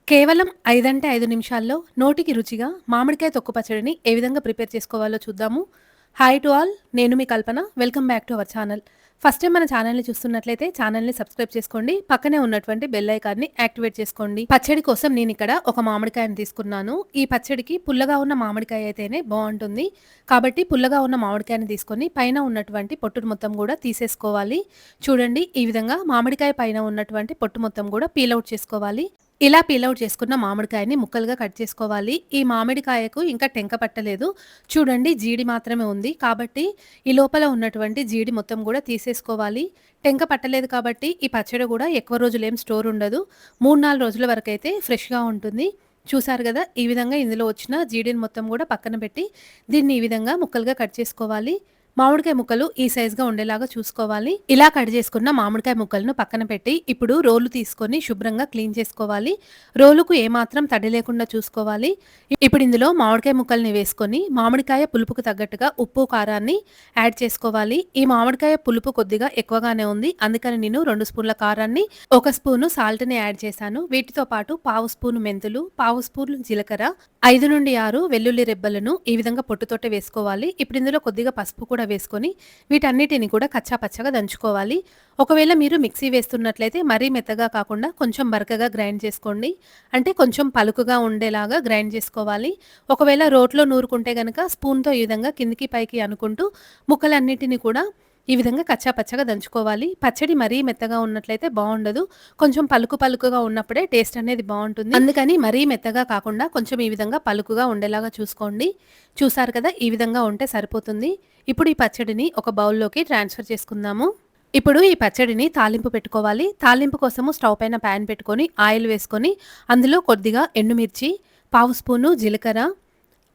కేవలం 5 నిమిషాల్లో నోటికి రుచిగా మామిడికాయ తొక్కు పచ్చడిని ఏ విధంగా ప్రిపేర్ చేసుకోవాలో చూద్దాము. Hi to all. నేను మీ Kalpana. Welcome back to our channel. First time మన ఛానల్‌ని చూస్తున్నట్లయితే ఛానల్‌ని సబ్స్క్రైబ్ చేసుకోండి. పక్కనే ఉన్నటువంటి బెల్ ఐకాన్‌ని యాక్టివేట్ చేసుకోండి. పచ్చడి కోసం నేనిక్కడ ఒక మామిడికాయని తీసుకున్నాను. ఈ పచ్చడికి పుల్లగా ఉన్న మామిడికాయ అయితేనే బావుంటుంది. కాబట్టి పుల్లగా ఉన్న మామిడికాయని తీసుకొని పైన ఉన్నటువంటి పొట్టును మొత్తం గూడా తీసేసుకోవాలి. చూడండి, ఈ విధంగా మామిడికాయ పైన ఉన్నటువంటి పొట్టు మొత్తం గూడా పీల్ ఔట్ చేసుకోవాలి. ఇలా పీల్ ఔట్ చేసుకున్న మామిడికాయని ముక్కలుగా కట్ చేసుకోవాలి. ఈ మామిడికాయకు ఇంకా టెంక పట్టలేదు. చూడండి, జీడి మాత్రమే ఉంది. కాబట్టి ఈ లోపల ఉన్నటువంటి జీడి మొత్తం గూడా తీసేసుకోవాలి. టెంక పట్టలేదు కాబట్టి ఈ పచ్చడి గూడా ఎక్కువ రోజులేం స్టోర్ ఉండదు. 3, 4 రోజుల వరకైతే ఫ్రెష్‌గా ఉంటుంది. చూసారు గదా! ఈ విధంగా ఇందులో వచ్చిన జీడిని మొత్తం గూడా పక్కన పెట్టి దీన్ని ఈ విధంగా ముక్కలుగా కట్ చేసుకోవాలి. మామిడికాయ ముక్కలు ఈ సైజుగా ఉండేలాగా చూసుకోవాలి. ఇలా కట్ చేసుకున్న మామిడికాయ ముక్కలను పక్కన పెట్టి ఇప్పుడు రోలు తీసుకొని శుభ్రంగా క్లీన్ చేసుకోవాలి. రోలుకు ఏమాత్రం తడి లేకుండా చూసుకోవాలి. ఇప్పుడు ఇందులో మామిడికాయ ముక్కల్ని వేసుకొని మామిడికాయ పులుపుకు తగ్గట్టుగా ఉప్పు, కారాన్ని యాడ్ చేసుకోవాలి. ఈ మామిడికాయ పులుపు కొద్దిగా ఎక్కువగానే ఉంది. అందుకని నేను 2 స్పూన్ల కారాన్ని, 1 స్పూను సాల్ట్‌ని యాడ్ చేశాను. వీటితో పాటు పావు స్పూను మెంతులు, పావు స్పూను జీలకర్ర, 5 నుండి 6 వెల్లుల్లి రెబ్బలను ఈ విధంగా పొట్టుతోటే వేసుకోవాలి. ఇప్పుడు ఇందులో కొద్దిగా పసుపు కూడా వేసుకొని వీటన్నిటిని కూడా కచ్చా పచ్చగా దంచుకోవాలి. ఒకవేళ మీరు మిక్సీ వేస్తున్నట్లయితే మరీ మెత్తగా కాకుండా కొంచెం బరకగా గ్రైండ్ చేసుకోండి. అంటే కొంచెం పలుకుగా ఉండేలాగా గ్రైండ్ చేసుకోవాలి. ఒకవేళ రోట్లో నూరుకుంటే గనక స్పూన్‌తో ఈ విధంగా కిందికి పైకి అనుకుంటూ ముక్కలన్నిటిని కూడా ఈ విధంగా కచ్చా పచ్చగా దంచుకోవాలి. పచ్చడి మరీ మెత్తగా ఉన్నట్లయితే బావుండదు. కొంచెం పలుకుగా ఉన్నప్పుడే టేస్ట్ అనేది బావుంటుంది. అందుకని మరీ మెత్తగా కాకుండా కొంచెం ఈ విధంగా పలుకుగా ఉండేలాగా చూసుకోండి. చూసారు కదా! ఈ విధంగా ఉంటే సరిపోతుంది. ఇప్పుడు ఈ పచ్చడిని ఒక బౌల్‌లోకి ట్రాన్స్‌ఫర్ చేసుకుందాము. ఇప్పుడు ఈ పచ్చడిని తాలింపు పెట్టుకోవాలి. తాలింపు కోసము స్టవ్ పైన పాన్ పెట్టుకొని ఆయిల్ వేసుకొని అందులో కొద్దిగా ఎండుమిర్చి, పావు స్పూను జీలకర్ర,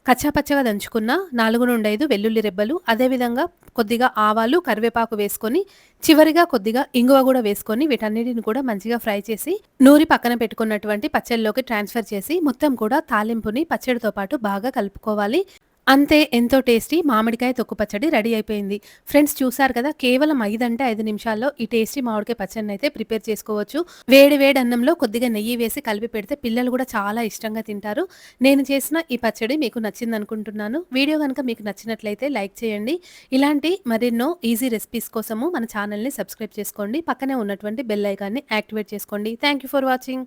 కచ్చాపచ్చగా దంచుకున్న 4-5 వెల్లుల్లి రెబ్బలు, అదేవిధంగా కొద్దిగా ఆవాలు, కరివేపాకు వేసుకొని చివరిగా కొద్దిగా ఇంగువ గూడా వేసుకొని వీటన్నిటిని కూడా మంచిగా ఫ్రై చేసి నూరి పక్కన పెట్టుకున్నటువంటి పచ్చడిలోకి ట్రాన్స్‌ఫర్ చేసి మొత్తం కూడా తాలింపుని పచ్చడితో పాటు బాగా కలుపుకోవాలి. అంతే, ఎంతో టేస్టీ మామిడికాయ తొక్కు పచ్చడి రెడీ అయిపోయింది. ఫ్రెండ్స్, చూసారు కదా! కేవలం 5 నిమిషాల్లో ఈ టేస్టీ మామిడికాయ పచ్చడినైతే ప్రిపేర్ చేసుకోవచ్చు. వేడి వేడి అన్నంలో కొద్దిగా నెయ్యి వేసి కలిపి పెడితే పిల్లలు కూడా చాలా ఇష్టంగా తింటారు. నేను చేసిన ఈ పచ్చడి మీకు నచ్చిందనుకుంటున్నాను. వీడియో గనుక మీకు నచ్చినట్లయితే లైక్ చేయండి. ఇలాంటి మరెన్నో ఈజీ రెసిపీస్ కోసము మన ఛానల్‌ని సబ్స్క్రైబ్ చేసుకోండి. పక్కనే ఉన్నటువంటి బెల్ ఐకాన్‌ని యాక్టివేట్ చేసుకోండి. Thank you for watching.